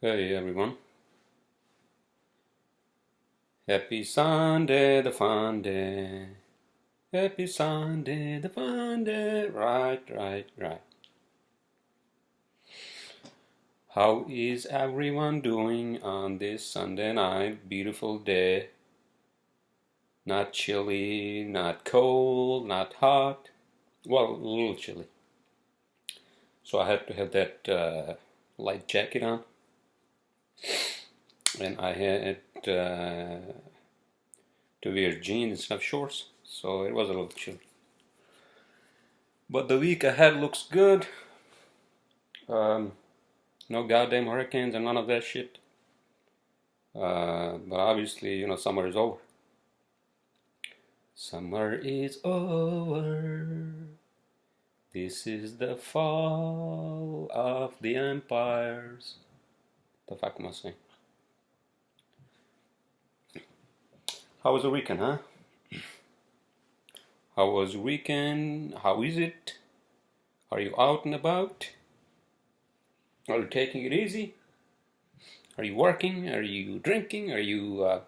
Hey everyone. Happy Sunday, the fun day. Happy Sunday, the fun day. Right. How is everyone doing on this Sunday night? Beautiful day. Not chilly, not cold, not hot. Well, a little chilly. So I had to have that light jacket on. And I had to wear jeans instead of shorts. So it was a little chilly. But the week ahead looks good. No goddamn hurricanes and none of that shit. But obviously, summer is over. Summer is over. This is the fall of the empires. The fuck am I saying? How was the weekend, huh? How was the weekend? How is it? Are you out and about? Are you taking it easy? Are you working? Are you drinking? Are you out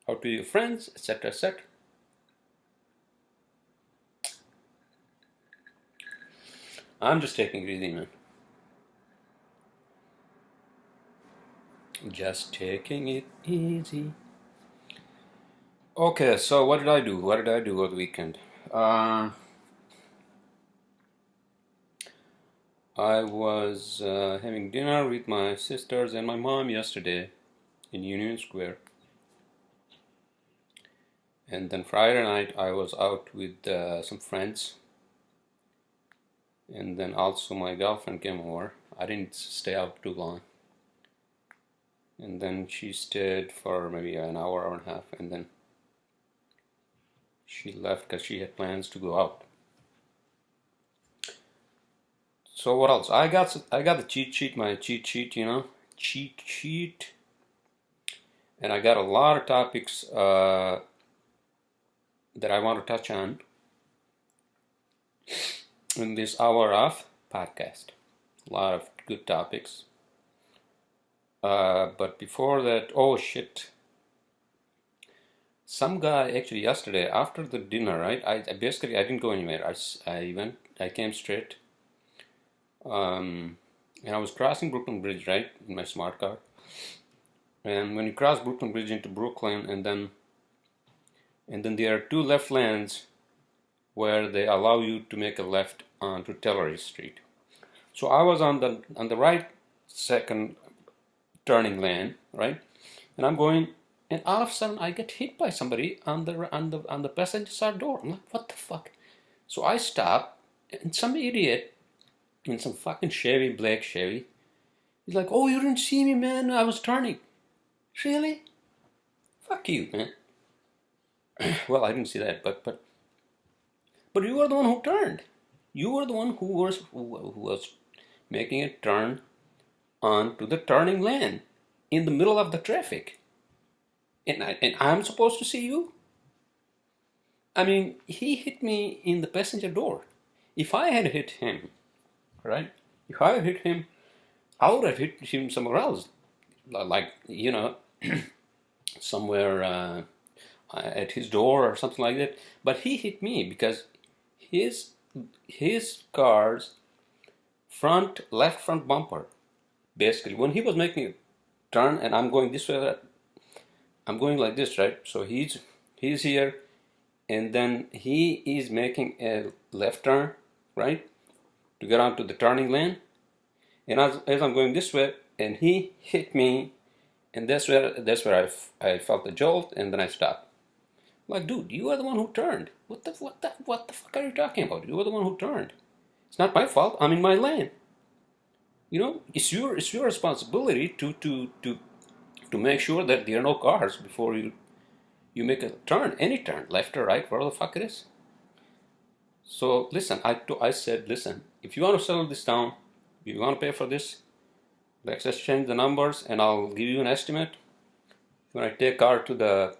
with your friends, etc., etc.? I'm just taking it easy, man. Just taking it easy. Okay, so what did I do? What did I do over the weekend? I was having dinner with my sisters and my mom yesterday in Union Square. And then Friday night I was out with some friends. And then also my girlfriend came over. I didn't stay out too long. And then she stayed for maybe an hour and a half, and then she left because she had plans to go out. So what else? I got the cheat sheet, my cheat sheet, cheat sheet, and I got a lot of topics that I want to touch on in this hour of podcast. A lot of good topics. But before that, oh shit. Some guy actually yesterday after the dinner, right? I didn't go anywhere. I came straight. And I was crossing Brooklyn Bridge, right, in my smart car. And when you cross Brooklyn Bridge into Brooklyn, and then there are two left lanes where they allow you to make a left onto Tillery Street. So I was on the right second turning lane, right, and I'm going, and all of a sudden I get hit by somebody on the passenger side door. I'm like, what the fuck? So I stop, and some idiot in some fucking black Chevy, he's like, oh, you didn't see me, man, I was turning. Really? Fuck you, man. Well, I didn't see that, but you were the one who turned. You were the one who was making a turn onto the turning lane in the middle of the traffic. And I'm supposed to see you? I mean, he hit me in the passenger door. If I had hit him, right? If I had hit him, I would have hit him somewhere else. Like, somewhere at his door or something like that. But he hit me because his car's left front bumper, basically, when he was making a turn and I'm going this way, I'm going like this, right? So he's here, and then he is making a left turn, right, to get onto the turning lane. And as I'm going this way, and he hit me, and that's where I felt the jolt, and then I stopped. Like, dude, you are the one who turned. What the fuck are you talking about? You are the one who turned. It's not my fault. I'm in my lane. It's your responsibility to make sure that there are no cars before you make a turn, any turn, left or right, whatever the fuck it is. So listen, I said, listen, if you want to settle this down, if you want to pay for this, let's exchange the numbers and I'll give you an estimate. When I take car to the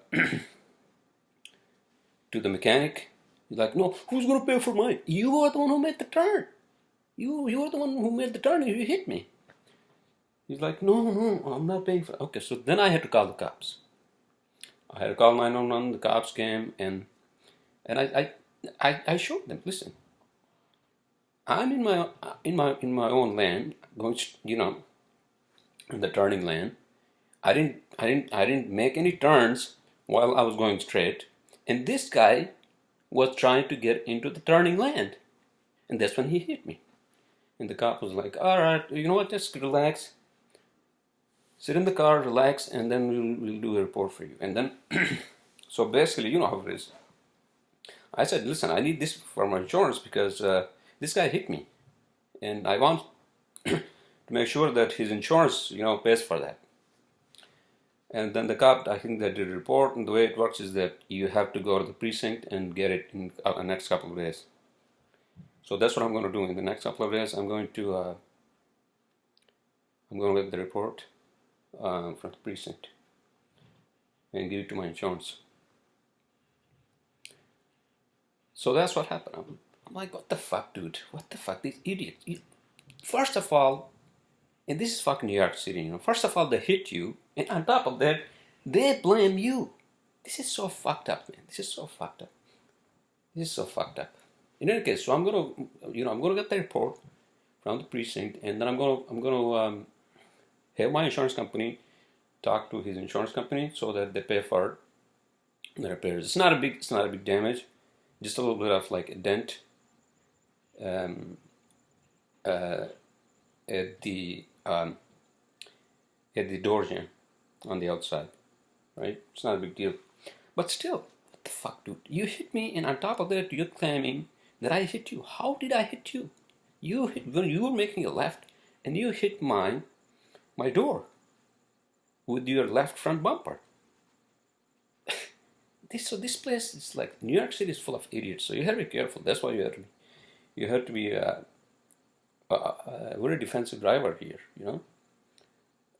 mechanic, he's like, no, who's going to pay for mine? You are the one who made the turn. You are the one who made the turn and you hit me. He's like, no, no, I'm not paying for it. Okay, so then I had to call the cops. I had to call 911. The cops came, and I showed them. Listen, I'm in my own land, going, in the turning lane. I didn't make any turns while I was going straight, and this guy was trying to get into the turning lane, and that's when he hit me. And the cop was like, "All right, you know what? Just relax, sit in the car, relax, and then we'll do a report for you." And then, so basically, you know how it is. I said, "Listen, I need this for my insurance because this guy hit me, and I want to make sure that his insurance, pays for that." And then the cop, I think they did a report, and the way it works is that you have to go to the precinct and get it in the next couple of days. So that's what I'm going to do in the next couple of days. I'm going to get the report from the precinct and give it to my insurance. So that's what happened. I'm like, what the fuck, dude? What the fuck? These idiots. First of all, and this is fucking New York City, First of all, they hit you, and on top of that, they blame you. This is so fucked up, man. This is so fucked up. This is so fucked up. In any case, so I'm gonna get the report from the precinct, and then I'm gonna have my insurance company talk to his insurance company so that they pay for the repairs. It's not a big damage, just a little bit of like a dent at the door jam on the outside, right? It's not a big deal, but still, what the fuck, dude? You hit me, and on top of that, you're claiming that I hit you. How did I hit you? When you were making a left, and you hit my door with your left front bumper. This place is like New York City is full of idiots. So you have to be careful. That's why you have to be a very defensive driver here.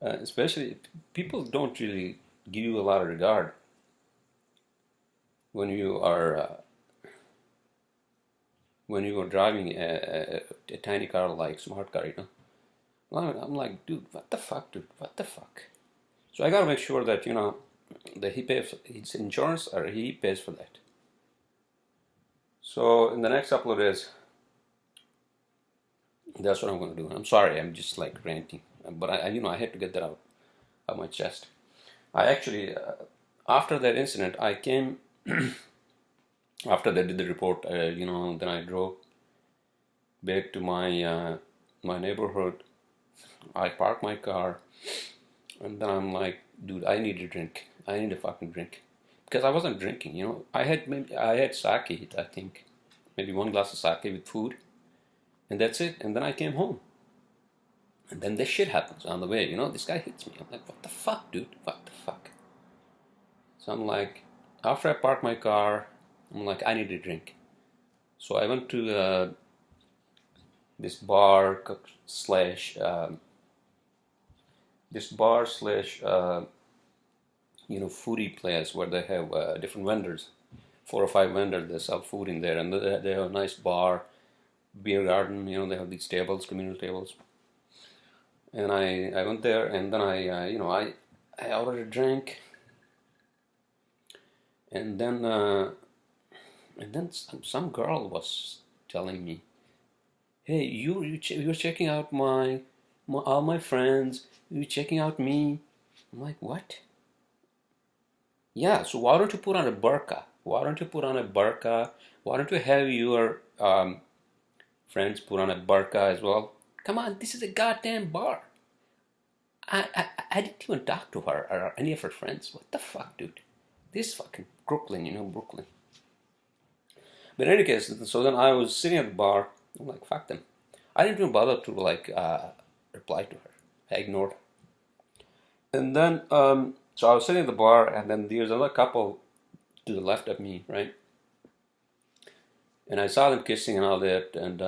Especially people don't really give you a lot of regard when you are driving a tiny car like smart car. I'm like, dude, what the fuck, dude? What the fuck? So I gotta make sure that that he pays his insurance or he pays for that. So in the next couple of days, that's what I'm gonna do. I'm sorry, I'm just like ranting, but I had to get that out of my chest. I actually, after that incident, I came. After they did the report, then I drove back to my neighborhood. I parked my car, and then I'm like, dude, I need a drink. I need a fucking drink, because I wasn't drinking. I had sake. I think maybe one glass of sake with food, and that's it. And then I came home, and then this shit happens on the way. This guy hits me. I'm like, what the fuck, dude? What the fuck? So I'm like, after I parked my car, I'm like, I need a drink. So I went to this bar slash foodie place where they have different vendors, 4 or 5 vendors that sell food in there, and they have a nice bar, beer garden. They have these tables, communal tables. And I went there, and then I ordered a drink, and then some girl was telling me, "Hey, you're checking out all my friends. You're checking out me." I'm like, what? Yeah, so why don't you put on a burqa? Why don't you put on a burqa? Why don't you have your friends put on a burqa as well? Come on, this is a goddamn bar. I didn't even talk to her or any of her friends. What the fuck, dude? This fucking Brooklyn, Brooklyn. But in any case, so then I was sitting at the bar. I'm like, fuck them. I didn't even bother to reply to her. I ignored her. And then, so I was sitting at the bar, and then there's another couple to the left of me, right? And I saw them kissing and all that, and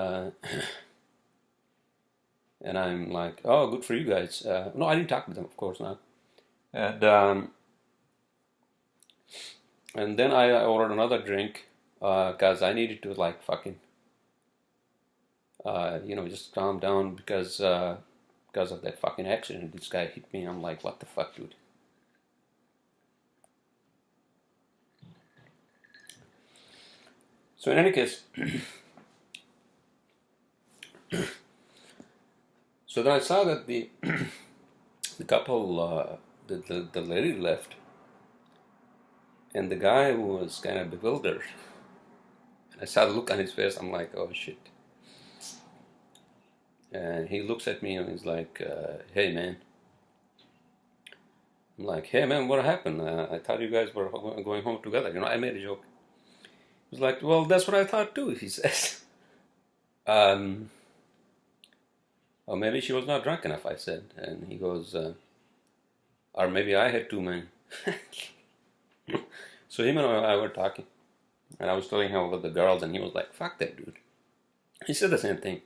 and I'm like, oh, good for you guys. No, I didn't talk to them, of course not. And then I ordered another drink because I needed to like fucking just calm down, because because of that fucking accident. This guy hit me. I'm like, what the fuck, dude? So in any case, so then I saw that the couple, the lady left, and the guy was kind of bewildered. I saw the look on his face. I'm like, oh shit. And he looks at me and he's like, hey man. I'm like, hey man, what happened? I thought you guys were going home together. You know, I made a joke. He's like, well, that's what I thought too, he says. Or maybe she was not drunk enough, I said. And he goes, or maybe I had too many. So him and I were talking. And I was telling him about the girls, and he was like, fuck that dude. He said the same thing.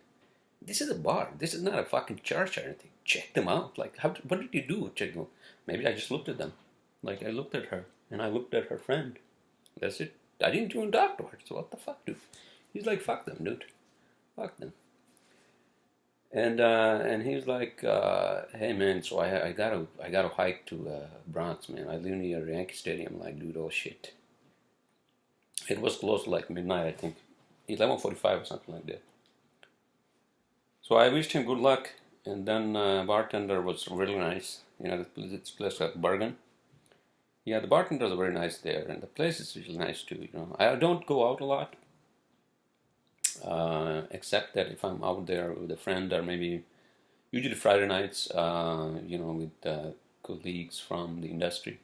This is a bar. This is not a fucking church or anything. Check them out. Like, what did you do? Check them. Maybe I just looked at them. Like, I looked at her, and I looked at her friend. That's it. I didn't even talk to her. So what the fuck, dude? He's like, fuck them, dude. Fuck them. And he was like, hey man, so I gotta hike to Bronx, man. I live near Yankee Stadium. Like, dude, oh shit. It was close to like midnight, I think, 11:45 or something like that. So I wished him good luck, and then bartender was really nice. You know, this place at Bourne. Yeah, the bartenders are very nice there, and the place is really nice too. You know, I don't go out a lot, except that if I'm out there with a friend, or maybe usually Friday nights, you know, with colleagues from the industry.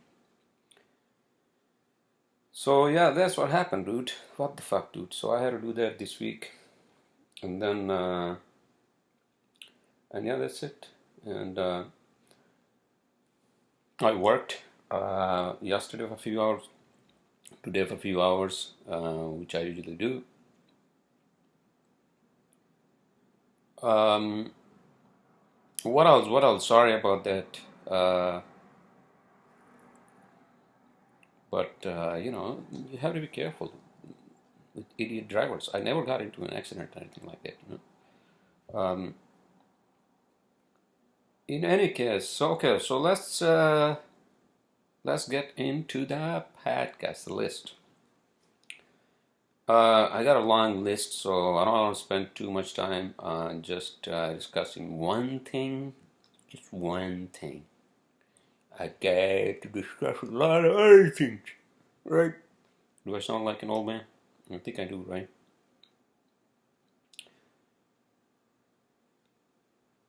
So yeah, that's what happened, dude. What the fuck, dude? So I had to do that this week, and then, and yeah, that's it. And I worked yesterday for a few hours, today for a few hours, which I usually do. What else? What else? Sorry about that. But you know, you have to be careful with idiot drivers. I never got into an accident or anything like that. You know. In any case, so okay, so let's get into the podcast list. I got a long list, so I don't want to spend too much time on just discussing one thing, just one thing. I get to discuss a lot of other things, right? Do I sound like an old man? I think I do, right?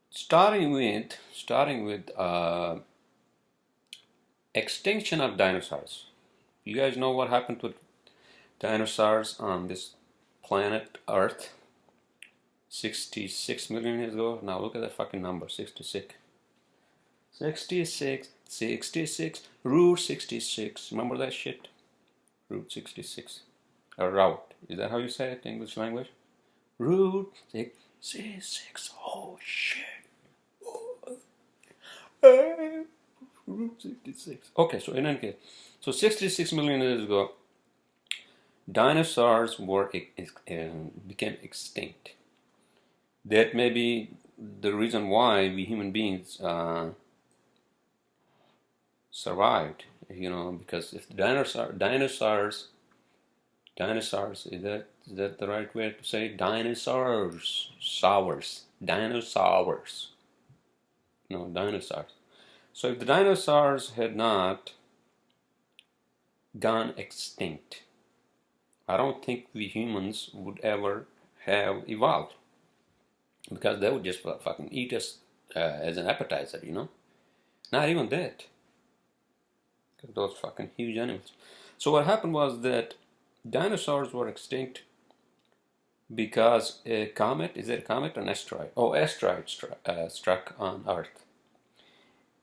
Starting with extinction of dinosaurs. You guys know what happened to dinosaurs on this planet Earth 66 million years ago? Now look at that fucking number, 66. 66, Route 66. Remember that shit? Route 66. Or route. Is that how you say it in English language? Route 66. Oh shit. Route 66. Okay, so in any case, so 66 million years ago, dinosaurs became extinct. That may be the reason why we human beings survived. You know, because if the dinosaurs, is that the right way to say dinosaurs? Dinosaurs. No, dinosaurs. So if the dinosaurs had not gone extinct, I don't think we humans would ever have evolved, because they would just fucking eat us as an appetizer, you know? Not even that. Because those fucking huge animals. So what happened was that dinosaurs were extinct because a comet, is it a comet or an asteroid? Oh, asteroid struck on Earth.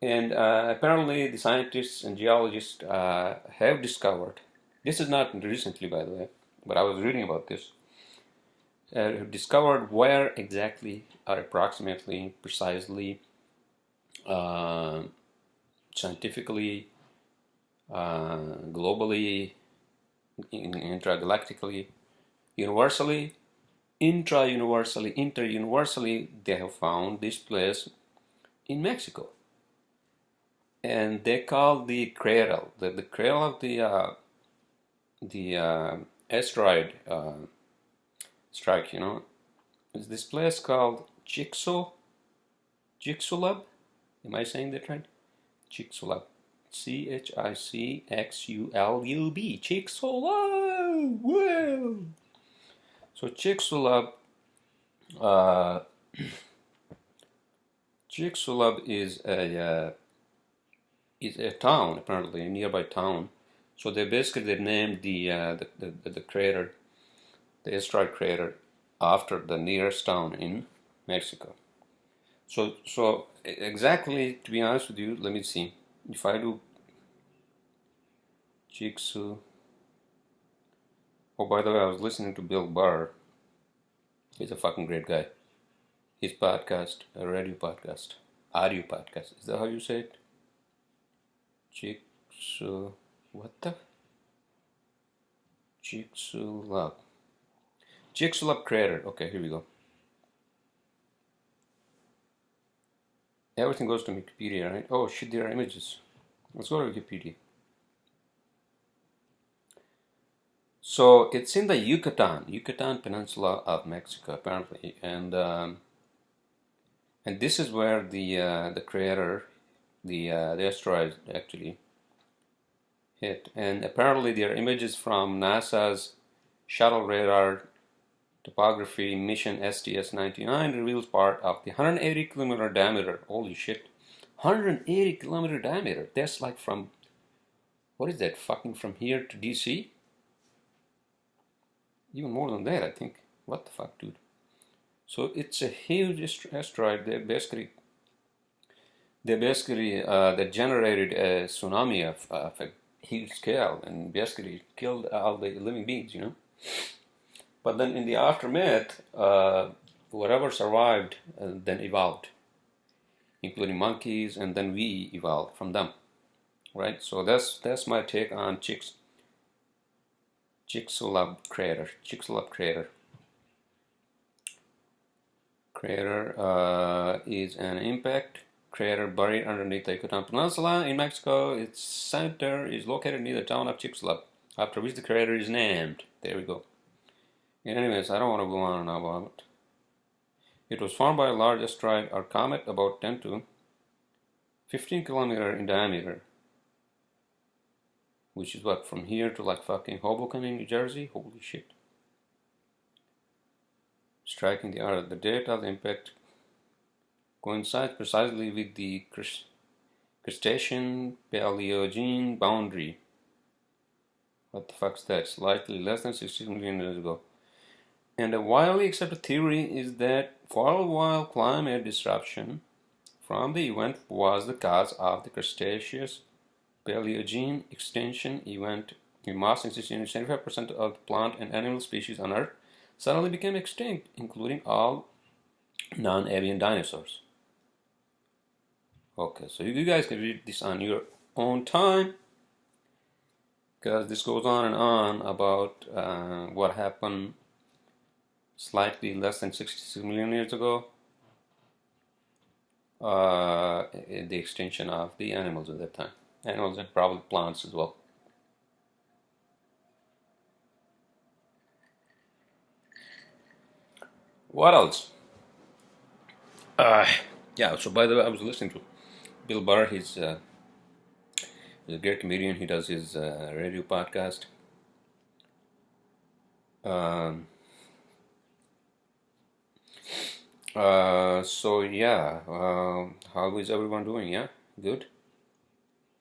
And apparently the scientists and geologists have discovered, this is not recently by the way, but I was reading about this, have discovered where exactly or approximately, precisely, scientifically, globally, intergalactically, intra-universally, they have found this place in Mexico, and they call the cradle, the cradle of the asteroid strike. You know, is this place called Chicxulub? Am I saying that right? Chicxulub. Chixulub. Chicxulub. Whoa. So Chicxulub, uh, Chicxulub is a town, apparently a nearby town. So they named the crater, the asteroid crater, after the nearest town in Mexico. So exactly, to be honest with you, let me see. If I do Chicxulub. Oh, by the way, I was listening to Bill Burr. He's a fucking great guy. His podcast, a radio podcast, audio podcast. Is that how you say it? Chicxulub. What the? Chicxulub. Chicxulub crater. Okay, here we go. Everything goes to Wikipedia, right? Oh shit, there are images. Let's go to Wikipedia. So it's in the Yucatan Peninsula of Mexico, apparently, and this is where the crater, the asteroid actually hit. And apparently, there are images from NASA's shuttle radar topography mission STS-99 reveals part of the 180-kilometer diameter. Holy shit, 180-kilometer diameter. That's like from, what is that? Fucking from here to DC. Even more than that, I think. What the fuck, dude? So it's a huge asteroid. They generated a tsunami of a huge scale and basically killed all the living beings, you know. But then in the aftermath, whatever survived then evolved, including monkeys, and then we evolved from them, right? So that's my take on Chicxulub crater. Crater is an impact crater buried underneath the Yucatan Peninsula in Mexico. Its center is located near the town of Chicxulub, after which the crater is named. There we go. Anyways, I don't want to go on and on about it. It was formed by a large asteroid or comet about 10 to 15 kilometer in diameter, which is what, from here to like fucking Hoboken, New Jersey? Holy shit. Striking the Earth. The date of the impact coincides precisely with the Cretaceous Paleogene boundary. What the fuck's that? Slightly less than 60 million years ago. And a widely accepted theory is that for a while climate disruption from the event was the cause of the Cretaceous Paleogene extinction event. In March 1965, 75% of the plant and animal species on Earth suddenly became extinct, including all non-avian dinosaurs. Okay, so you guys can read this on your own time, because this goes on and on about what happened slightly less than 66 million years ago, the extinction of the animals at that time. Animals and probably plants as well. What else? Yeah, so by the way, I was listening to Bill Burr. He's a great comedian. He does his radio podcast. So yeah, how is everyone doing? Yeah, good?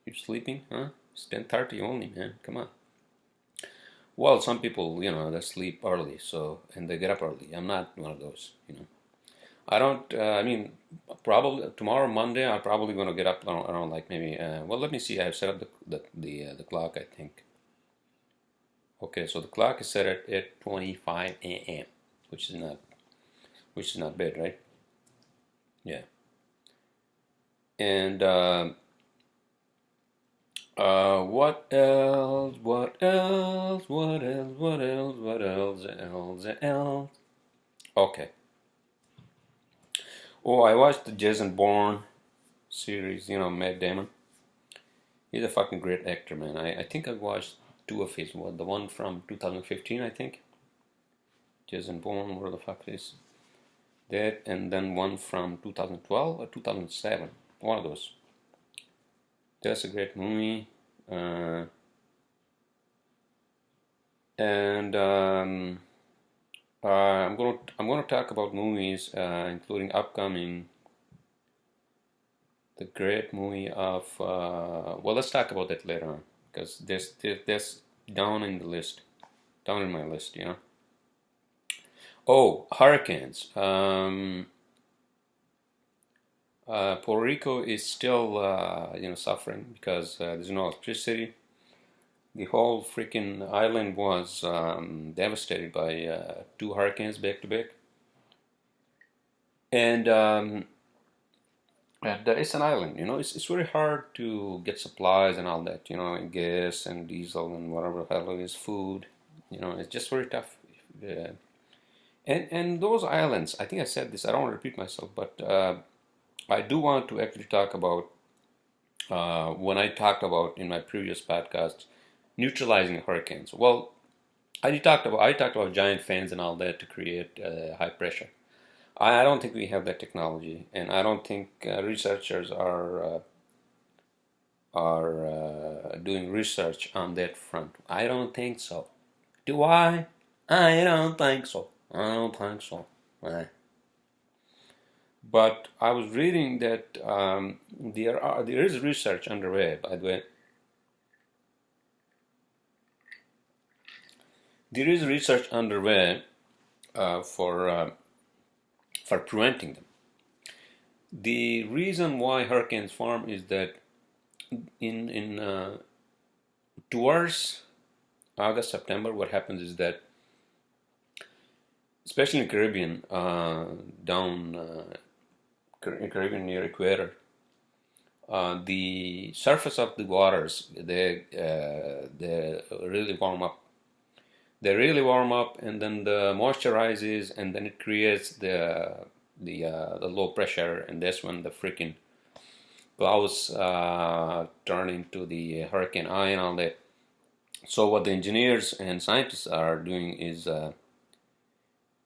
You're sleeping, huh? It's 10:30 only, man. Come on. Well, some people, you know, they sleep early, so, and they get up early. I'm not one of those, you know. I don't, I mean, probably tomorrow, Monday, I'm probably going to get up around like maybe, well, let me see. I have set up the clock, I think. Okay, so the clock is set at 8:25 a.m., which is not bad, right? Yeah. And what else? Okay. Oh, I watched the Jason Bourne series, you know, Matt Damon. He's a fucking great actor, man. I think I watched two of his. The one from 2015, I think. Jason Bourne, whatever the fuck it is. That, and then one from 2012 or 2007. One of those. That's a great movie. And I'm gonna talk about movies, including upcoming the great movie of well, let's talk about that later on, because this down in the list, down in my list, you know. Oh, hurricanes. Puerto Rico is still you know, suffering because there's no electricity. The whole freaking island was devastated by two hurricanes back to back, and it's an island, you know. It's very hard to get supplies and all that, you know, and gas and diesel and whatever the hell it is, food. You know, it's just very tough. And those islands, I think I said this. I don't want to repeat myself, but I do want to actually talk about when I talked about in my previous podcast neutralizing hurricanes. Well, I talked about giant fans and all that to create high pressure. I don't think we have that technology, and I don't think researchers are doing research on that front. I don't think so. Do I? I don't think so. I don't think so. But I was reading that there is research underway. By the way, there is research underway for preventing them. The reason why hurricanes form is that in towards August, September, what happens is that, especially in Caribbean, in Caribbean near equator, the surface of the waters they really warm up. They really warm up, and then the moisture rises, and then it creates the low pressure, and that's when the freaking clouds turn into the hurricane eye and all that. So what the engineers and scientists are doing is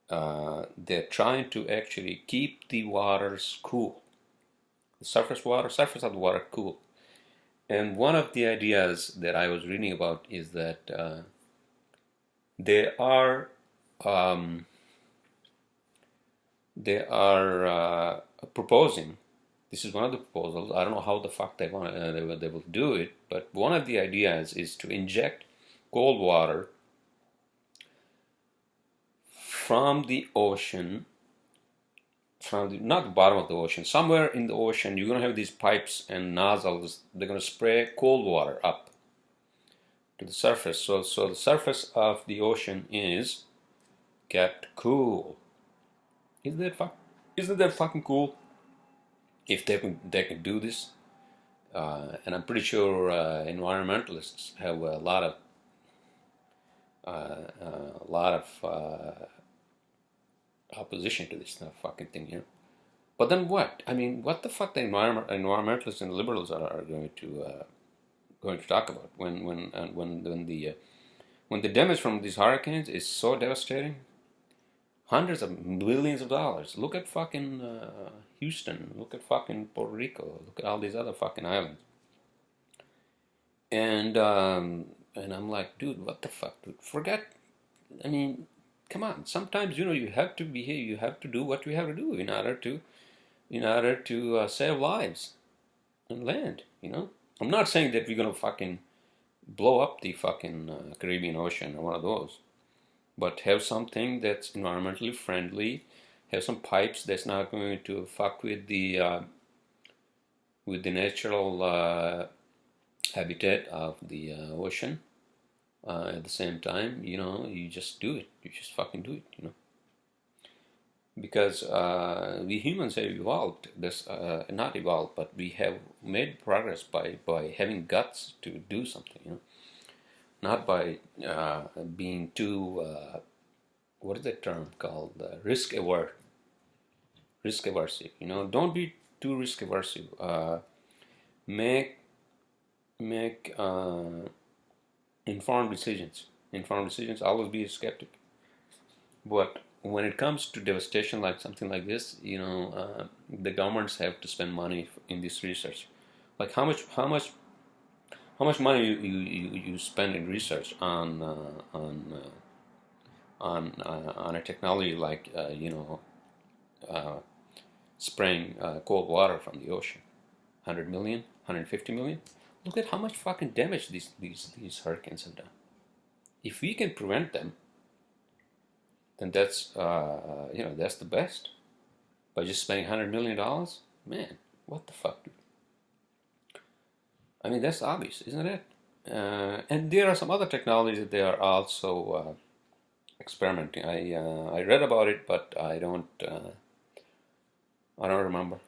they're trying to actually keep the waters cool, the surface of the water cool. And one of the ideas that I was reading about is that they are proposing. This is one of the proposals. I don't know how the fuck they will do it, but one of the ideas is to inject cold water from the ocean, not the bottom of the ocean, somewhere in the ocean. You're gonna have these pipes and nozzles. They're gonna spray cold water up to the surface. So the surface of the ocean is kept cool. Isn't that fucking cool? If they can do this, and I'm pretty sure environmentalists have a lot of opposition to this fucking thing, you know. But then what? I mean, what the fuck the environmentalists and liberals are going to talk about when the damage from these hurricanes is so devastating? Hundreds of millions of dollars. Look at fucking Houston. Look at fucking Puerto Rico. Look at all these other fucking islands. And I'm like, dude, what the fuck, dude? Forget. I mean, come on. Sometimes, you know, you have to behave. You have to do what you have to do in order to save lives and land. You know. I'm not saying that we're gonna fucking blow up the fucking Caribbean Ocean or one of those. But have something that's environmentally friendly. Have some pipes that's not going to fuck with the natural habitat of the ocean. At the same time, you know, you just do it. You just fucking do it. You know, because we humans have evolved. This not evolved, but we have made progress by having guts to do something. You know. Not by being too, what is that term called? Risk aversive. You know, don't be too risk averse. Make informed decisions. Informed decisions. Always be a skeptic. But when it comes to devastation like something like this, the governments have to spend money in this research. Like how much money you spend in research on a technology like spraying cold water from the ocean. 100 million, 150 million. Look at how much fucking damage these hurricanes have done. If we can prevent them, then that's that's the best. By just spending $100 million, man, what the fuck? I mean, that's obvious, isn't it? And there are some other technologies that they are also experimenting. I read about it, but I don't remember.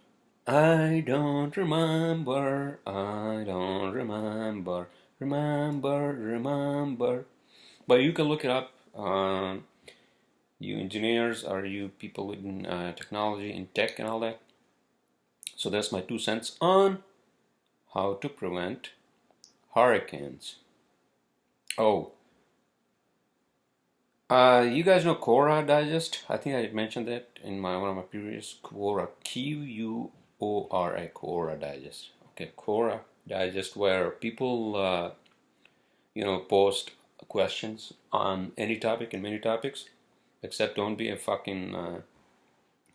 I don't remember. I don't remember. Remember. But you can look it up. You engineers or you people in technology, in tech and all that. So that's my 2 cents on how to prevent hurricanes. Oh, you guys know Quora Digest? I think I mentioned that in one of my previous Quora, Quora, Quora Digest. Okay, Quora Digest, where people post questions on any topic and many topics, except don't be a fucking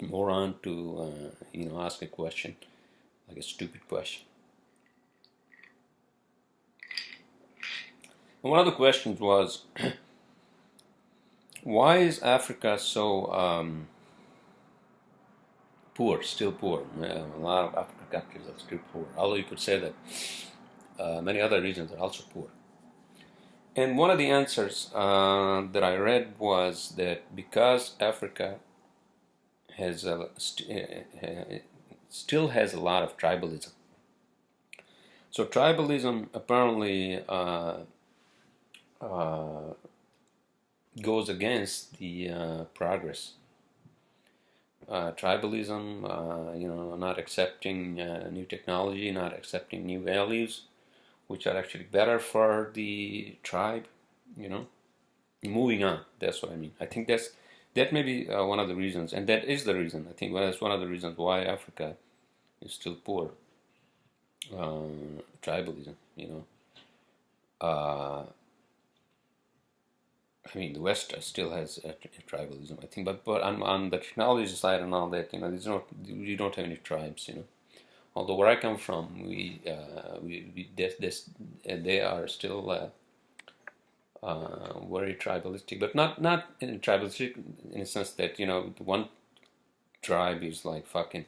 moron to ask a question, like a stupid question. And one of the questions was, why is Africa so poor, still poor? A lot of African countries are still poor, although you could say that many other regions are also poor. And one of the answers that I read was that because Africa has still has a lot of tribalism. So tribalism apparently goes against the progress. Tribalism, not accepting new technology, not accepting new values, which are actually better for the tribe, Moving on, that's what I mean. I think that may be one of the reasons, and that is the reason. I think that's one of the reasons why Africa is still poor. Tribalism, I mean, the West still has tribalism, I think, but on the technology side and all that, you don't have any tribes, Although where I come from, they are still very tribalistic, but not in tribalistic in the sense that one tribe is like fucking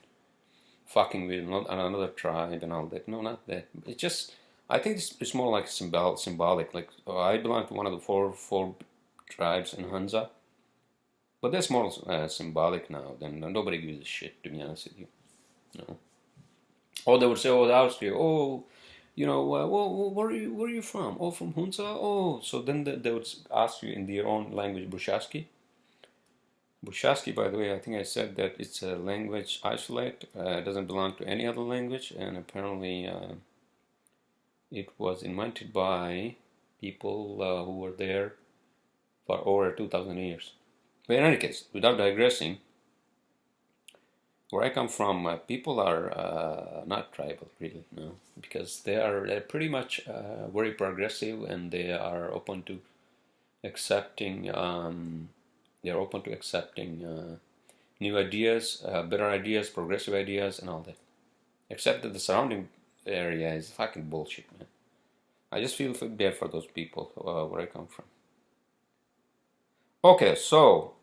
with another tribe and all that. No, not that. It's just I think it's more like symbolic. Like I belong to one of the four tribes in Hunza, but that's more symbolic now. Then nobody gives a shit, to be honest with you. Or they would say, "Oh, Austria. Oh, where are you from? Oh, from Hunza. Oh." So then they would ask you in their own language, Bushaski. Bushaski, by the way, I think I said that it's a language isolate. It doesn't belong to any other language, and apparently it was invented by people who were there for over 2,000 years. But in any case, without digressing, where I come from, people are not tribal, really, no, because they're pretty much very progressive, and they are open to accepting. They're open to accepting new ideas, better ideas, progressive ideas, and all that. Except that the surrounding area is fucking bullshit, man. I just feel bad for those people where I come from. Okay, so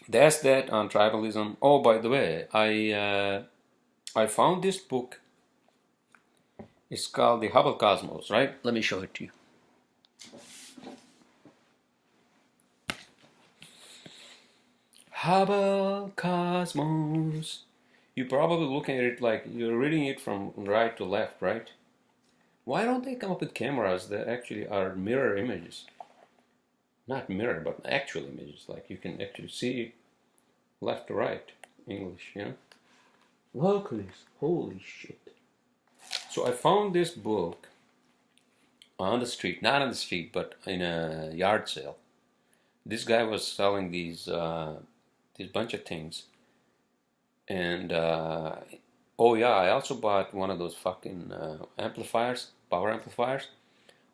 that's that on tribalism. Oh, by the way, I found this book. It's called The Hubble Cosmos, right? Let me show it to you. Hubble Cosmos. You're probably looking at it like you're reading it from right to left, right? Why don't they come up with cameras that actually are mirror images? Not mirror, but actual images. Like you can actually see left to right English, Locals, holy shit. So I found this book on the street, not on the street, but in a yard sale. This guy was selling these bunch of things, and oh yeah, I also bought one of those fucking amplifiers, power amplifiers.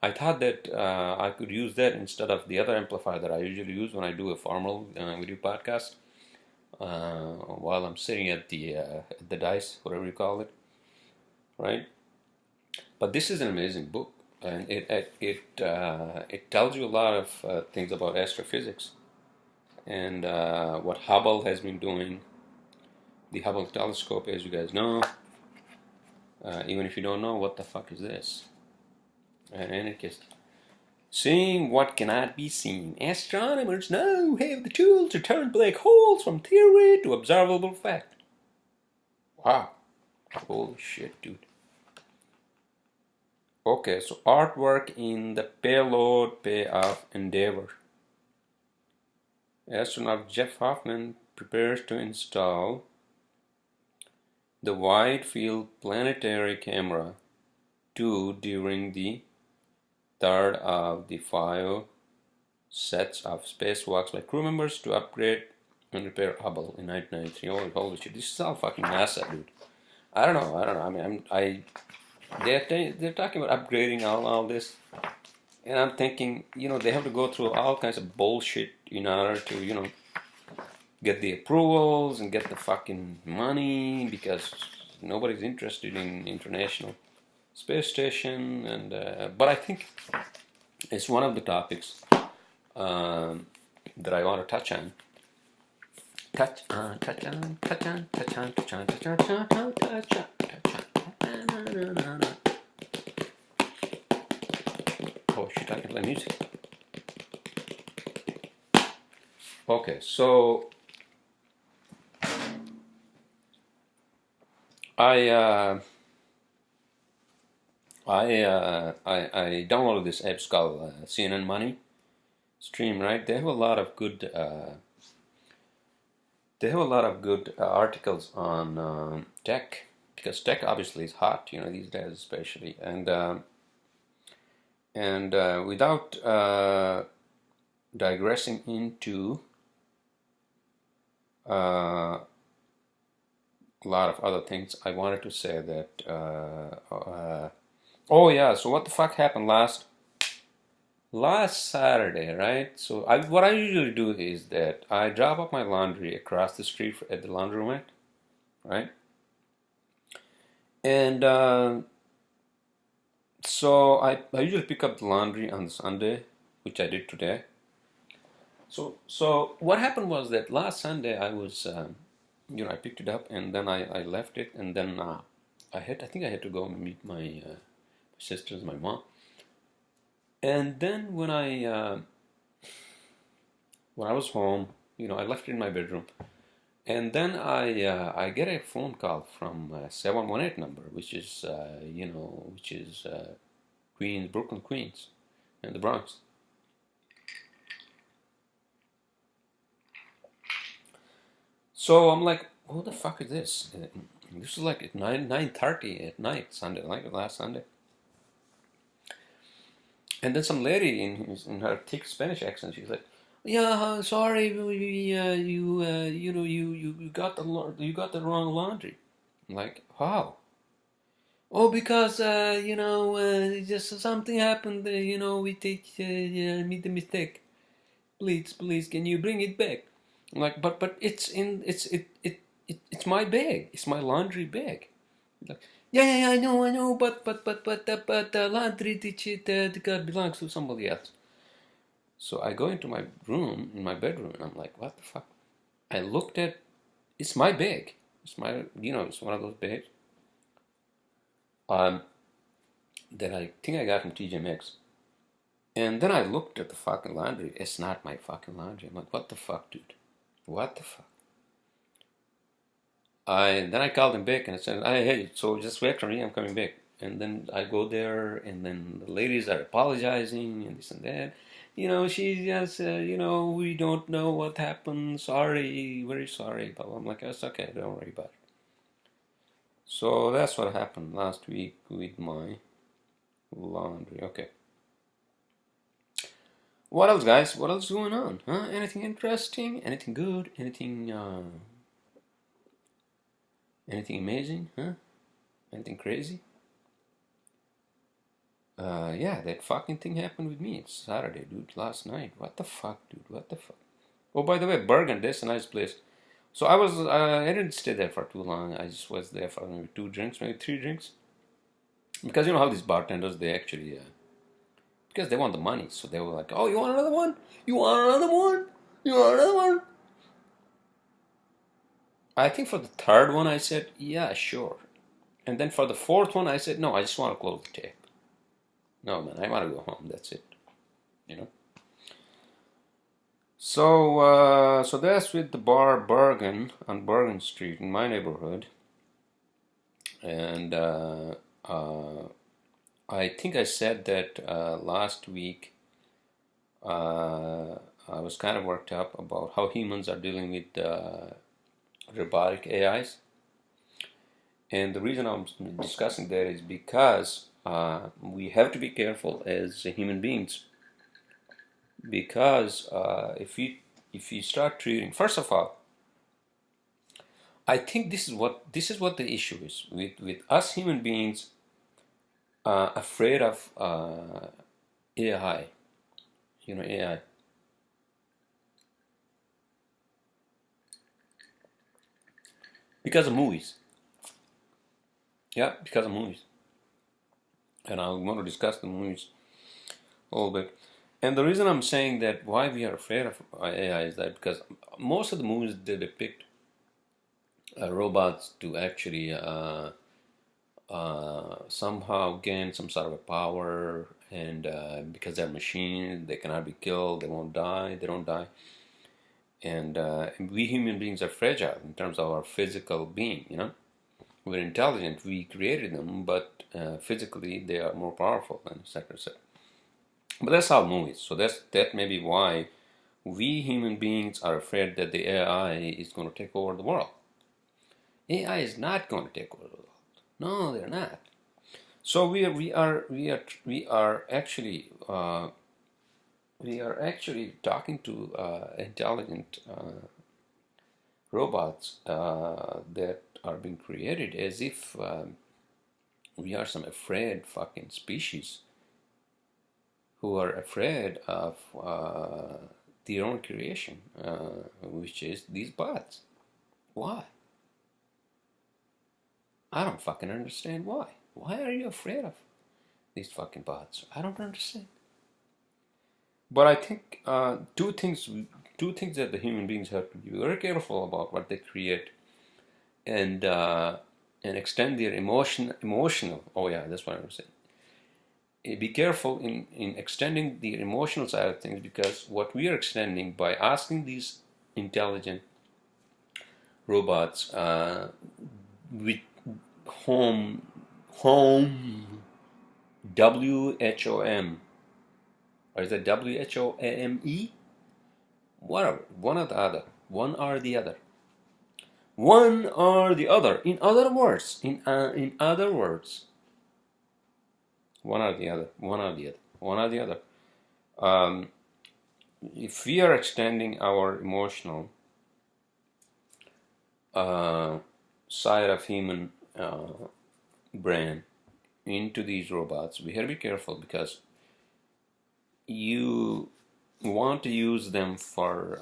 I thought that I could use that instead of the other amplifier that I usually use when I do a formal video podcast. While I'm sitting at the dice, whatever you call it, right? But this is an amazing book, and it tells you a lot of things about astrophysics and what Hubble has been doing. The Hubble telescope, as you guys know, even if you don't know, what the fuck is this? And it gets seeing what cannot be seen. Astronomers now have the tools to turn black holes from theory to observable fact. Wow. Holy shit, dude. Okay, so artwork in the payload payoff endeavor. Astronaut Jeff Hoffman prepares to install the Wide Field Planetary Camera 2 during the third of the 5 sets of spacewalks by crew members to upgrade and repair Hubble in 1993. Holy shit, this is all fucking NASA, dude. I don't know. I mean, they're talking about upgrading all this, and I'm thinking, they have to go through all kinds of bullshit in order to, get the approvals and get the fucking money, because nobody's interested in International Space Station. And but I think it's one of the topics that I want to touch on. Touch on. Oh shit, I can play music. Okay, so I downloaded this app called CNN Money Stream, right? They have a lot of good articles on tech, because tech obviously is hot, these days especially, and without digressing into a lot of other things, I wanted to say that oh yeah, so what the fuck happened last Saturday, right? So what I usually do is that I drop off my laundry across the street at the laundromat, right? And so I usually pick up the laundry on Sunday, which I did today. So what happened was that last Sunday I was, I picked it up and then I left it, and then I think I had to go and meet my sisters, my mom. And then when I was home, I left it in my bedroom, and then I get a phone call from a 718 number, which is Queens, Brooklyn, Queens, and the Bronx. So I'm like, what the fuck is this? This is like at 9:30 at night, Sunday, like last Sunday. And then some lady in her thick Spanish accent, she's like, "Yeah, sorry, you got the wrong laundry." I'm like, how? Oh, because just something happened. We made the mistake. Please, can you bring it back? I'm like, but it's my bag. It's my laundry bag. Like, yeah, I know, but the laundry belongs to somebody else. So I go into my room, in my bedroom, and I'm like, what the fuck? I looked at, it's my bag. It's it's one of those bags. That I think I got from TJ Maxx. And then I looked at the fucking laundry. It's not my fucking laundry. I'm like, what the fuck, dude? What the fuck? Then I called him back and I said, hey, so just wait for me, I'm coming back. And then I go there, and then the ladies are apologizing and this and that. She's just, we don't know what happened. Sorry, very sorry. But I'm like, it's okay, don't worry about it. So that's what happened last week with my laundry. Okay. What else, guys? What else is going on? Huh? Anything interesting? Anything good? Anything amazing? Huh? Anything crazy? Yeah, that fucking thing happened with me. It's Saturday, dude. Last night. What the fuck, dude? What the fuck? Oh, by the way, Bergen, that's a nice place. So I didn't stay there for too long. I just was there for maybe 2 drinks, maybe 3 drinks. Because you know how these bartenders, they actually, because they want the money. So they were like, oh, you want another one? You want another one? You want another one? I think for the third one, I said, yeah, sure. And then for the fourth one, I said, no, I just want to close the tape. No, man, I want to go home. That's it. You know? So that's with the bar Bergen on Bergen Street in my neighborhood. And I think I said that last week. I was kind of worked up about how humans are dealing with robotic AIs. And the reason I'm discussing that is because we have to be careful as human beings. Because if you start treating, first of all, I think this is what the issue is with us human beings afraid of AI. You know, AI. Because of movies. Yeah, because of movies. And I want to discuss the movies a little bit. And the reason I'm saying that why we are afraid of AI is that because most of the movies they depict robots to actually somehow gain some sort of a power, and because they're machines, they cannot be killed, they won't die, they don't die. And we human beings are fragile in terms of our physical being, you know. We're intelligent, we created them, but physically they are more powerful, and etc. etc. But that's how movies. So that may be why we human beings are afraid that the AI is going to take over the world. AI is not going to take over the world. No, they're not. So we are actually talking to intelligent robots that are being created as if we are some afraid fucking species who are afraid of their own creation, which is these bots. Why? I don't fucking understand why. Why are you afraid of these fucking bots? I don't understand. But I think two things that the human beings have to be very careful about what they create, and extend their emotional. Oh yeah, that's what I was saying. Be careful in extending the emotional side of things, because what we are extending by asking these intelligent robots with home WHOM, or is it WHOAME? Whatever, one or the other, one or the other, one or the other. In other words, in other words, one or the other, one or the other, one or the other. If we are extending our emotional side of human brain into these robots, we have to be careful, because you want to use them for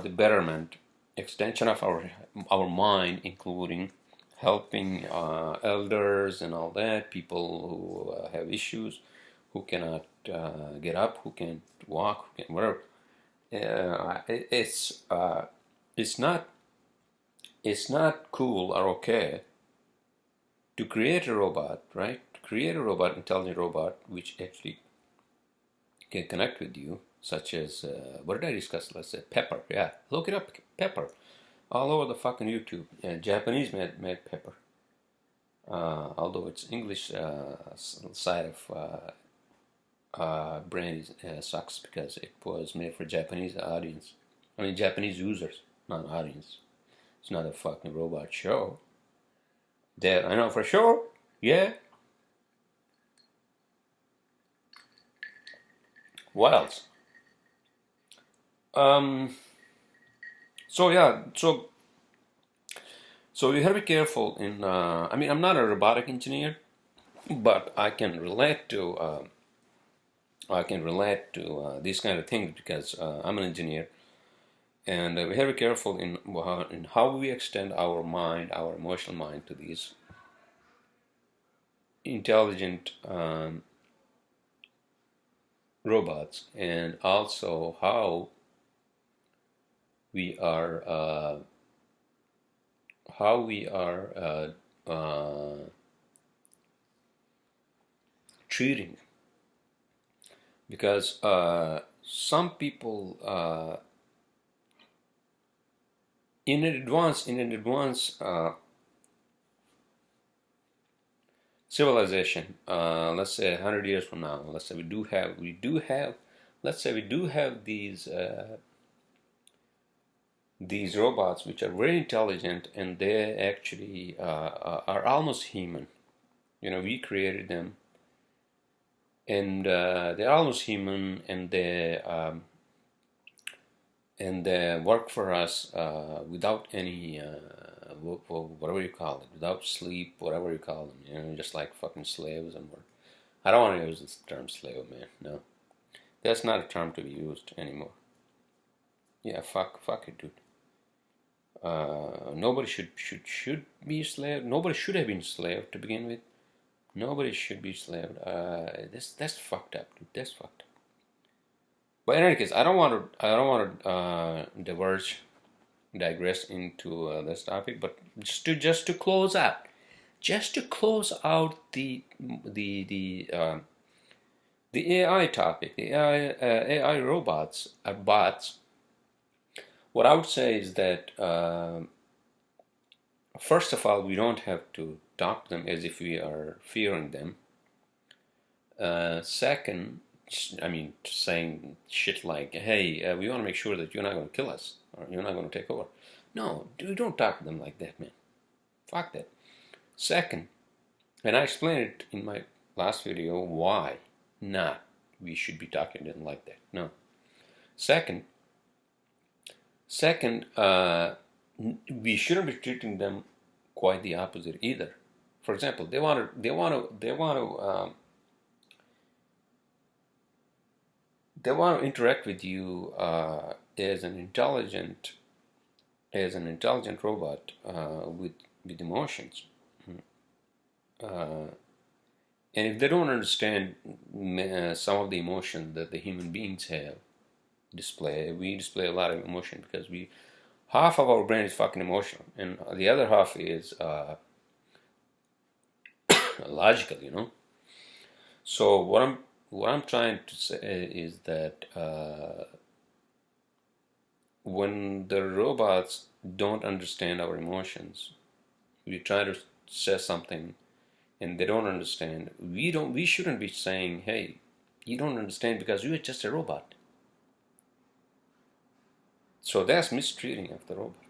the betterment, extension of our mind, including helping elders and all that, people who have issues, who cannot get up, who can't walk, who can't whatever. It's not cool or okay to create a robot, right? To create a robot, intelligent robot, which actually can connect with you, such as what did I discuss? Let's say pepper. Yeah, look it up, pepper, all over the fucking YouTube. Japanese made pepper, although its English side of brand sucks, because it was made for Japanese audience. I mean Japanese users, not audience. It's not a fucking robot show. There, I know for sure. Yeah. What else? Um. So yeah. So you have to be careful in. I mean, I'm not a robotic engineer, but I can relate to these kind of things because I'm an engineer, and we have to be careful in how we extend our mind, our emotional mind, to these intelligent robots, and also we are uh, how we are treating, because some people in an advanced civilization, let's say 100 years from now, let's say let's say we do have these robots which are very intelligent, and they actually are almost human. You know, we created them, and they're almost human, and they work for us without any whatever you call it, without sleep, whatever you call them. You know, just like fucking slaves. And I don't want to use this term slave, man. No, that's not a term to be used anymore. Yeah, fuck it, dude. Nobody should be a slave. Nobody should have been a slave to begin with. Nobody should be enslaved. That's fucked up, dude. That's fucked up. But in any case, digress into this topic. But just to close out, the AI topic, the AI robots, bots. What I would say is that first of all, we don't have to talk to them as if we are fearing them. Second, I mean, saying shit like, "Hey, we want to make sure that you're not going to kill us or you're not going to take over." No, dude, don't talk to them like that, man. Fuck that. Second, and I explained it in my last video why not we should be talking to them like that. No. Second, we shouldn't be treating them quite the opposite either. For example, they want to interact with you as an intelligent robot with emotions. And if they don't understand some of the emotions that the human beings have we display a lot of emotion because half of our brain is fucking emotional, and the other half is logical, you know. So what I'm trying to say is that when the robots don't understand our emotions, we try to say something and they don't understand. We shouldn't be saying, "Hey, you don't understand because you're just a robot." So that's mistreating of the robot.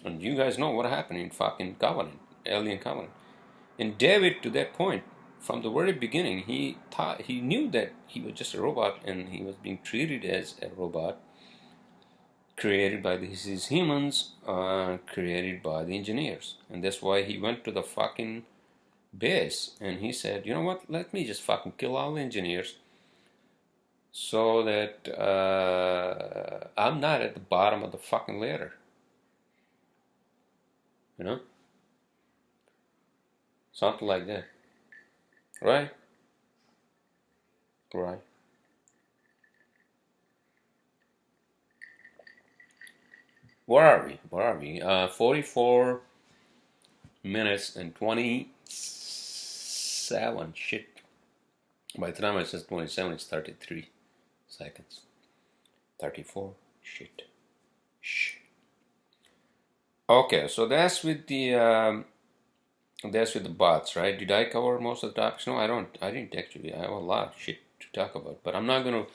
And you guys know what happened in fucking Covenant, Alien Covenant. And David, to that point, from the very beginning, he knew that he was just a robot and he was being treated as a robot, created by these humans, created by the engineers. And that's why he went to the fucking base and he said, "You know what, let me just fucking kill all the engineers so that I'm not at the bottom of the fucking ladder." You know? Something like that. Right? Right. Where are we? 44 minutes and 27. Shit. By the time it says 27, it's 33 seconds. 34. Shit. Shh. Okay, so that's with the bots, right? Did I cover most of the topics? No, I didn't actually. I have a lot of shit to talk about, but I'm not gonna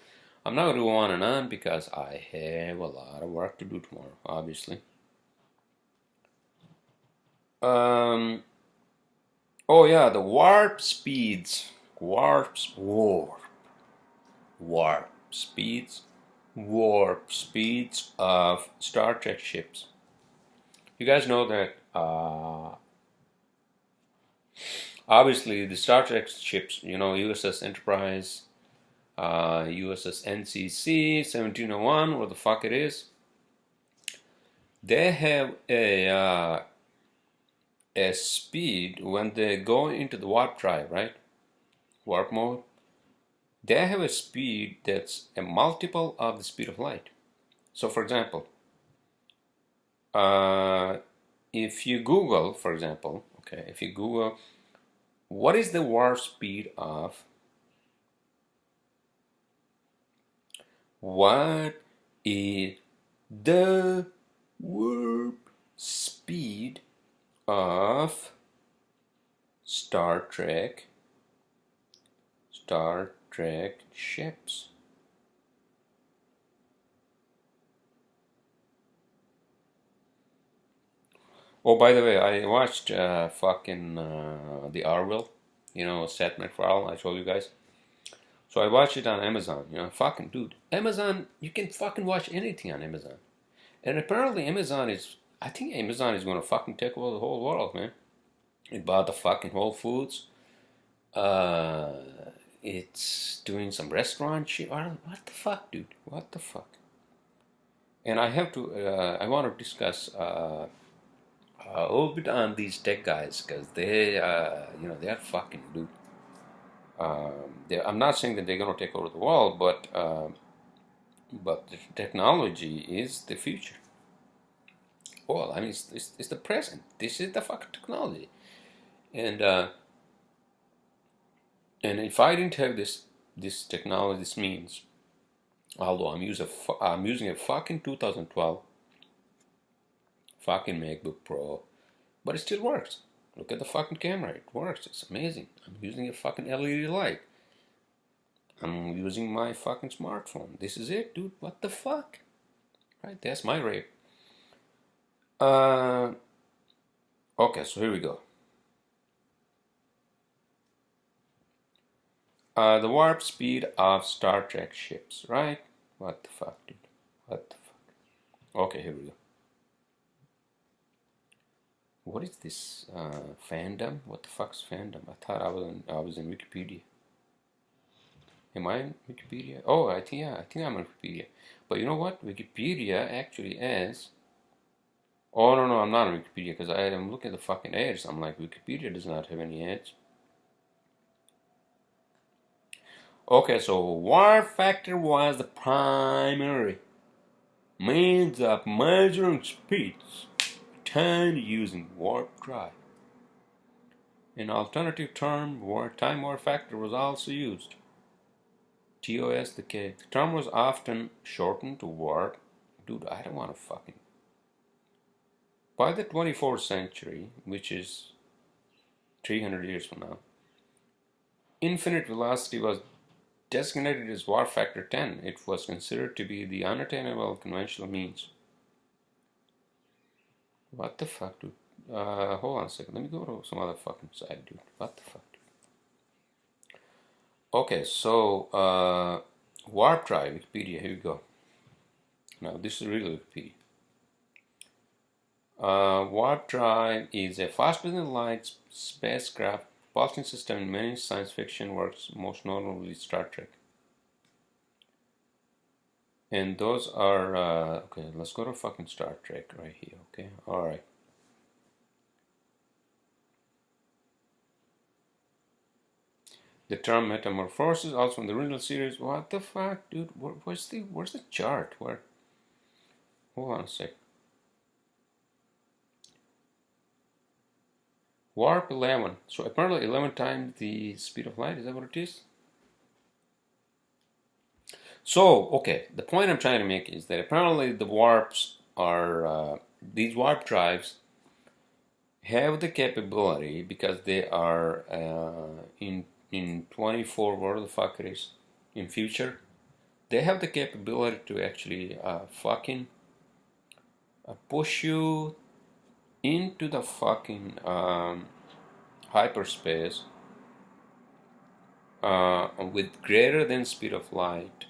go on and on because I have a lot of work to do tomorrow, obviously. Um, oh yeah, the warp speeds. Warp speeds. Warp speeds of Star Trek ships. You guys know that obviously the Star Trek ships, you know, USS Enterprise, USS NCC 1701, where the fuck it is, they have a speed when they go into the warp drive, right? Warp mode. They have a speed that's a multiple of the speed of light. So, for example, uh, if you Google, for example, okay, if you Google, what is the warp speed of? What is the warp speed of Star Trek ships? Oh, by the way, I watched the Orville, you know, Seth MacFarlane. I told you guys. So I watched it on Amazon. You know, fucking dude, Amazon. You can fucking watch anything on Amazon. And apparently, I think Amazon is gonna fucking take over the whole world, man. It bought the fucking Whole Foods. Uh, it's doing some restaurant shit. What the fuck, dude? What the fuck? And I have to. I want to discuss a little bit on these tech guys because they're fucking dude. I'm not saying that they're gonna take over the world, but the technology is the future. Well, I mean, it's the present. This is the fucking technology, and and if I didn't have this technology, this means, although I'm using a fucking 2012 fucking MacBook Pro, but it still works. Look at the fucking camera, it works. It's amazing. I'm using a fucking LED light. I'm using my fucking smartphone. This is it, dude. What the fuck? Right, that's my rave. Uh, okay, so here we go. The warp speed of Star Trek ships, right? What the fuck, dude? What the fuck? Okay, here we go. What is this fandom? What the fuck's fandom? I thought I was in Wikipedia. Am I in Wikipedia? Oh, I think I'm on Wikipedia. But you know what? Wikipedia actually has. Oh no, I'm not on Wikipedia because I am looking at the fucking ads. I'm like, Wikipedia does not have any ads. Okay, so warp factor was the primary means of measuring speeds obtained using warp drive. An alternative term, time warp factor, was also used. TOS, the term was often shortened to warp. Dude, I don't want to fucking. By the 24th century, which is 300 years from now, infinite velocity was designated as warp factor 10. It was considered to be the unattainable conventional means. What the fuck, dude? Hold on a second. Let me go to some other fucking site, dude. What the fuck, dude? Okay, so warp drive, Wikipedia. Here we go. Now this is real Wikipedia. Warp drive is a faster than light spacecraft propulsion system in many science fiction works, most notably Star Trek. And those are okay. Let's go to fucking Star Trek right here. Okay, all right. The term metamorphosis, also in the original series. What the fuck, dude? Where's the chart? Where? Hold on a sec. Warp 11. So apparently 11 times the speed of light. Is that what it is? So, okay, the point I'm trying to make is that apparently the warps are, these warp drives have the capability because they are in 24, where the fuck it is, in future, they have the capability to actually fucking push you into the fucking hyperspace with greater than speed of light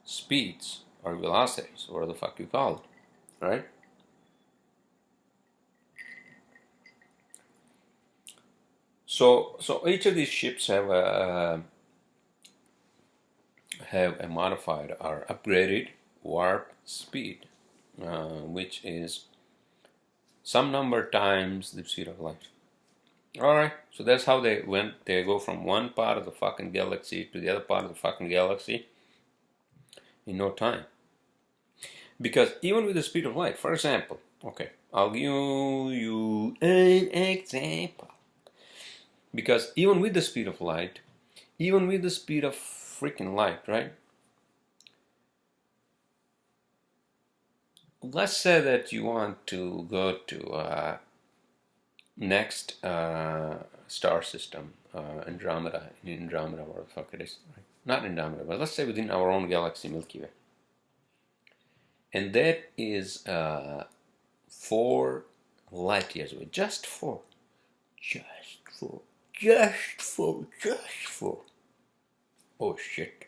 speeds or velocities, or the fuck you call it, right? So each of these ships have a modified or upgraded warp speed, which is some number times the speed of light. Alright, so that's how they went. They go from one part of the fucking galaxy to the other part of the fucking galaxy in no time. Because even with the speed of light, for example, okay, I'll give you an example. Because even with the speed of light, even with the speed of freaking light, right? Let's say that you want to go to next star system, Andromeda, whatever the fuck it is. Right? Not Andromeda, but let's say within our own galaxy, Milky Way. And that is 4 light years away. Just 4. Just 4. Just 4. Just 4. Oh shit.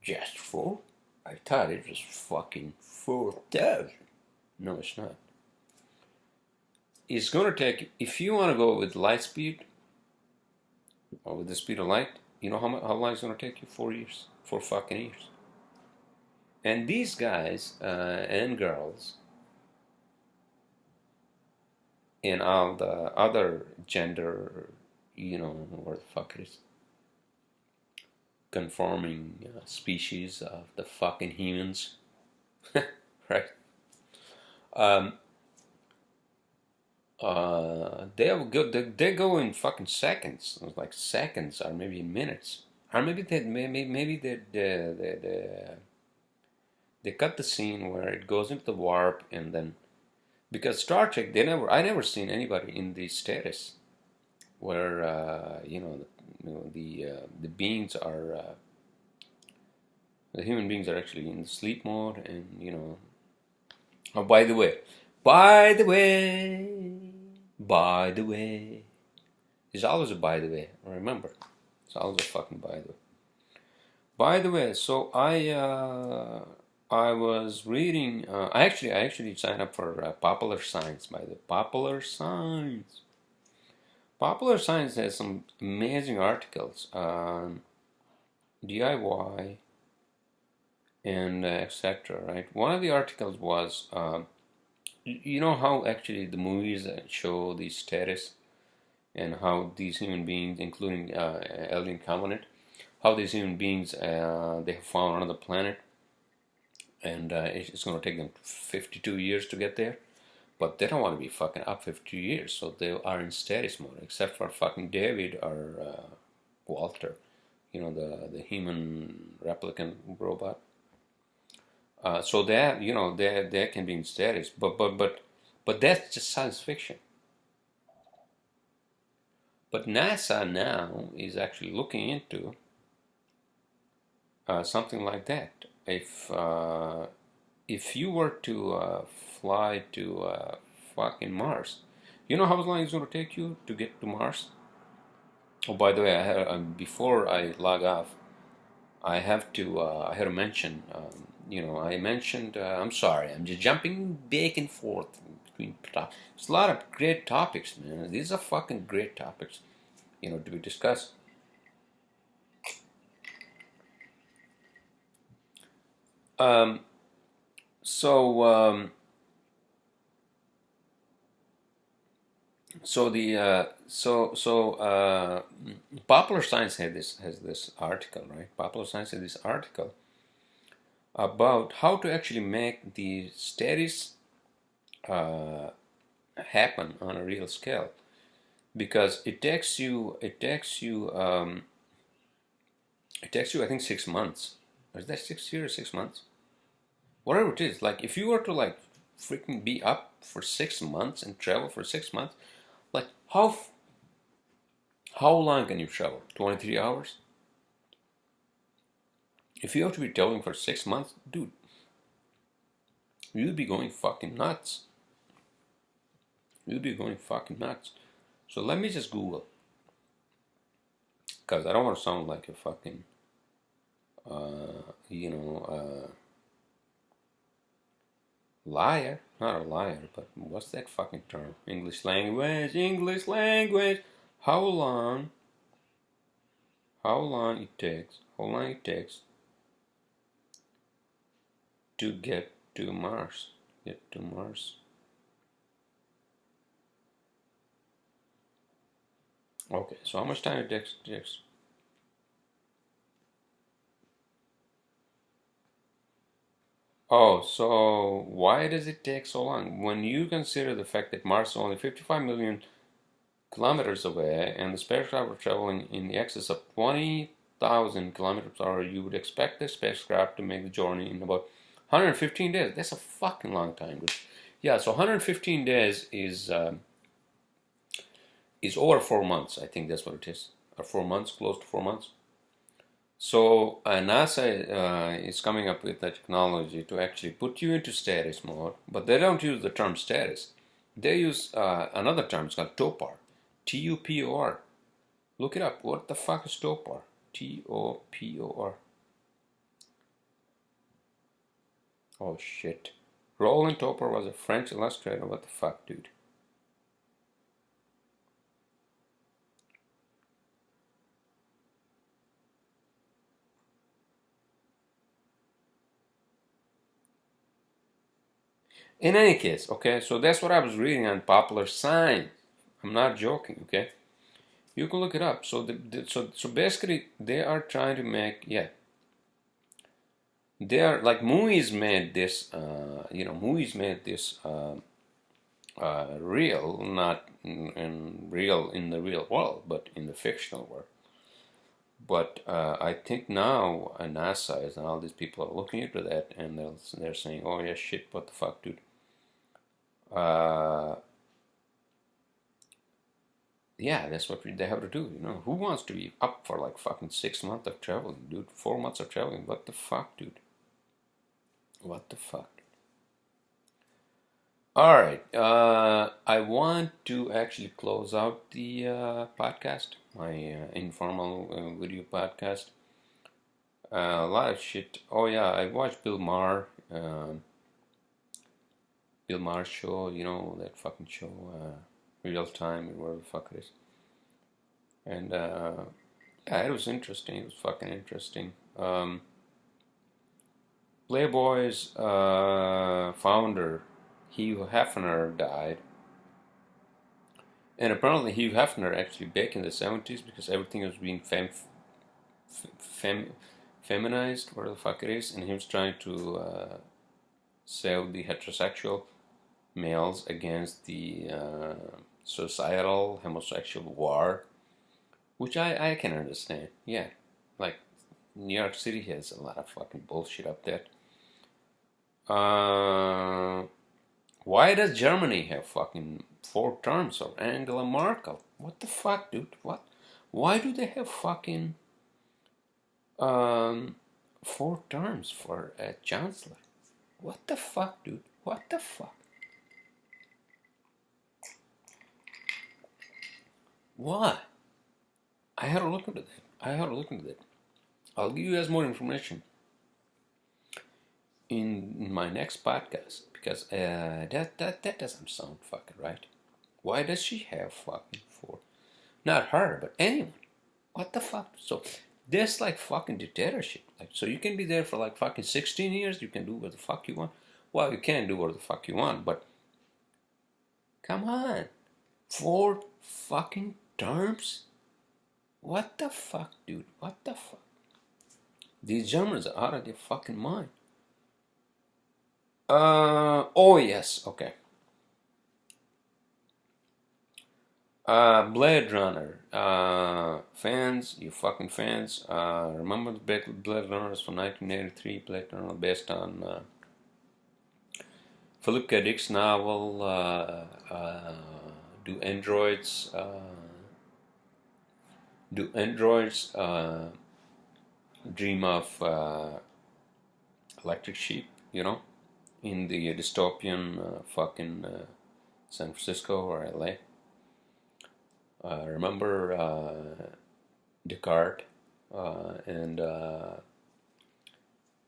Just 4? I thought it was fucking 4,000. No, it's not. It's going to take, if you want to go with light speed, or with the speed of light, you know how long it's going to take you? 4 years. 4 fucking years. And these guys and girls and all the other gender, where the fuck it is, conforming species of the fucking humans, right? They go in fucking seconds, like seconds, or maybe minutes, or maybe they cut the scene where it goes into the warp, and then, because Star Trek, I never seen anybody in the status where the beings are the human beings are actually in sleep mode, and oh, by the way, there's always a by the way. Remember, it's always a fucking by the way. By the way, so I was reading. I actually signed up for Popular Science. By the Popular Science. Popular Science has some amazing articles on DIY and etc. Right. One of the articles was, you know how actually the movies show the status and how these human beings, including alien covenant, how these human beings they have found another planet, and it's going to take them 52 years to get there, but they don't want to be fucking up 52 years, so they are in status mode, except for fucking David or Walter, the human replicant robot. So that they can be in status, but that's just science fiction. But NASA now is actually looking into something like that. If you were to fly to fucking Mars, you know how long it's going to take you to get to Mars? Oh, by the way, before I log off, I had to mention. I mentioned. I'm sorry. I'm just jumping back and forth between topics. There's a lot of great topics, man. These are fucking great topics, to be discussed. Popular Science has this article, right? Popular Science has this article about how to actually make the status happen on a real scale, because it takes you I think 6 months. Is that 6 years or 6 months? Whatever it is, like if you were to like freaking be up for 6 months and travel for 6 months, like how long can you travel? 23 hours? If you have to be traveling for 6 months, dude, You'll be going fucking nuts. You'll be going fucking nuts. So let me just Google, because I don't want to sound like a fucking, you know, liar. Not a liar, but what's that fucking term? English language, English language. How long it takes, to get to Mars. Okay, so how much time it takes? Oh, so why does it take so long? When you consider the fact that Mars is only 55 million kilometers away and the spacecraft are traveling in the excess of 20,000 kilometers per hour, you would expect the spacecraft to make the journey in about 115 days. That's a fucking long time, dude. Yeah, so 115 days is over 4 months. I think that's what it is. Or 4 months, close to 4 months. So NASA is coming up with the technology to actually put you into status mode, but they don't use the term status. They use another term. It's called TOPR, TUPOR. Look it up. What the fuck is TOPR? TOPOR. Oh shit. Roland Topor was a French illustrator. What the fuck, dude? In any case, okay, so that's what I was reading on Popular Science. I'm not joking, okay? You can look it up. So so basically they are trying to make, yeah. They are like movies made this, movies made this real, not real in the real world, but in the fictional world. But I think now NASA and all these people are looking into that, and they're saying, "Oh yeah, shit, what the fuck, dude." Yeah, that's what they have to do. You know, who wants to be up for like fucking 6 months of traveling, dude? 4 months of traveling. What the fuck, dude? What the fuck? All right. I want to actually close out the podcast, my informal video podcast. A lot of shit. Oh yeah, I watched Bill Maher. Bill Maher's show. You know that fucking show, Real Time, or whatever the fuck it is. And yeah, it was interesting. It was fucking interesting. Playboy's founder, Hugh Hefner, died. And apparently Hugh Hefner actually back in the 70s, because everything was being feminized, whatever the fuck it is, and he was trying to save the heterosexual males against the societal homosexual war, which I can understand. Yeah, like New York City has a lot of fucking bullshit up there. Why does Germany have fucking 4 terms of Angela Merkel? What the fuck, dude? What? Why do they have fucking 4 terms for a chancellor? What the fuck, dude? What the fuck? Why? I had to look into that. I'll give you guys more information in my next podcast, because that doesn't sound fucking right. Why does she have fucking 4? Not her, but anyone. What the fuck? So that's like fucking dictatorship. Like, so you can be there for like fucking 16 years. You can do what the fuck you want. Well, you can do what the fuck you want, but come on, 4 fucking terms. What the fuck, dude? What the fuck? These Germans are out of their fucking mind. Oh yes, okay. Blade Runner. Fans, you fucking fans. Remember the Blade Runners from 1983? Blade Runner based on Philip K. Dick's novel. Do androids dream of electric sheep? You know, in the dystopian fucking San Francisco or LA. Remember Descartes and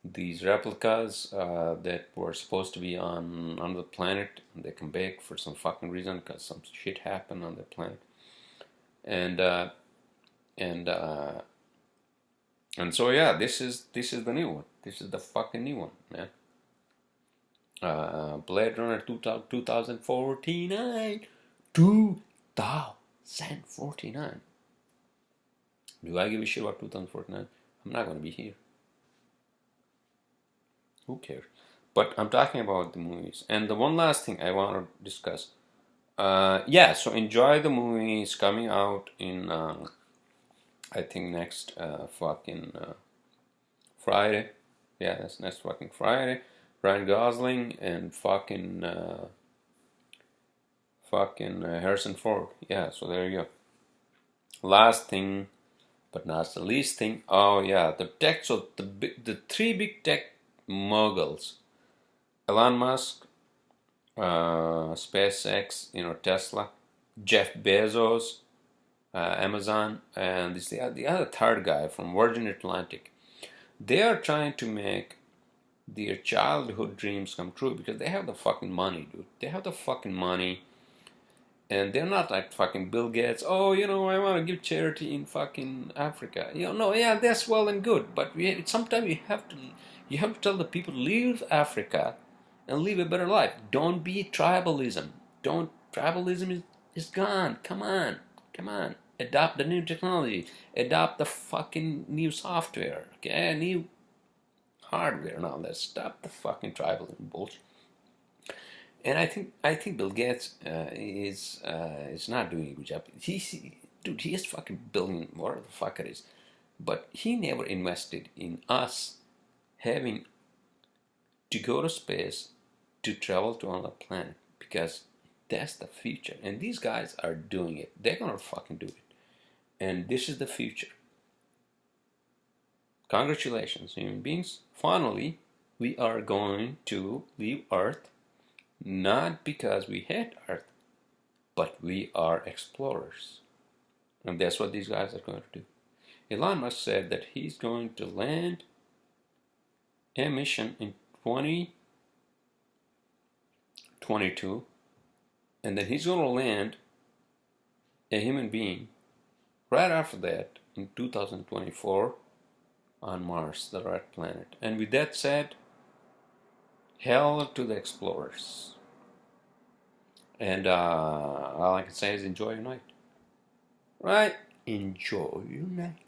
these replicas that were supposed to be on another planet, and they come back for some fucking reason because some shit happened on the planet, and and uh, and so yeah, this is the new one. This is the fucking new one, man. Blade Runner 2049. 2049. Do I give a shit about 2049? I'm not going to be here. Who cares? But I'm talking about the movies. And the one last thing I want to discuss. Yeah, so enjoy the movies coming out in, I think, next fucking Friday. Yeah, that's next fucking Friday. Ryan Gosling and fucking Harrison Ford. Yeah, so there you go. Last thing, but not the least thing. Oh yeah, the tech. So the three big tech moguls: Elon Musk, SpaceX, Tesla, Jeff Bezos, Amazon, and this the other third guy from Virgin Atlantic. They are trying to make their childhood dreams come true because they have the fucking money, dude. They have the fucking money. And they're not like fucking Bill Gates. Oh, I want to give charity in fucking Africa. No, yeah, that's well and good. But sometimes you have to tell the people leave Africa and live a better life. Don't be tribalism. Tribalism is gone. Come on, come on. Adopt the new technology. Adopt the fucking new software. Okay, new hardware and all that. Stop the fucking tribalism bullshit. And I think Bill Gates is not doing a good job. Dude, he is fucking billion, whatever the fuck it is, but he never invested in us having to go to space to travel to another planet because that's the future. And these guys are doing it. They're gonna fucking do it. And this is the future. Congratulations, human beings. Finally, we are going to leave Earth. Not because we hate Earth, but we are explorers. And that's what these guys are going to do. Elon Musk said that he's going to land a mission in 2022, and then he's going to land a human being right after that in 2024 on Mars, the red planet. And with that said, hell to the explorers. And all I can say is enjoy your night. Right? Enjoy your night.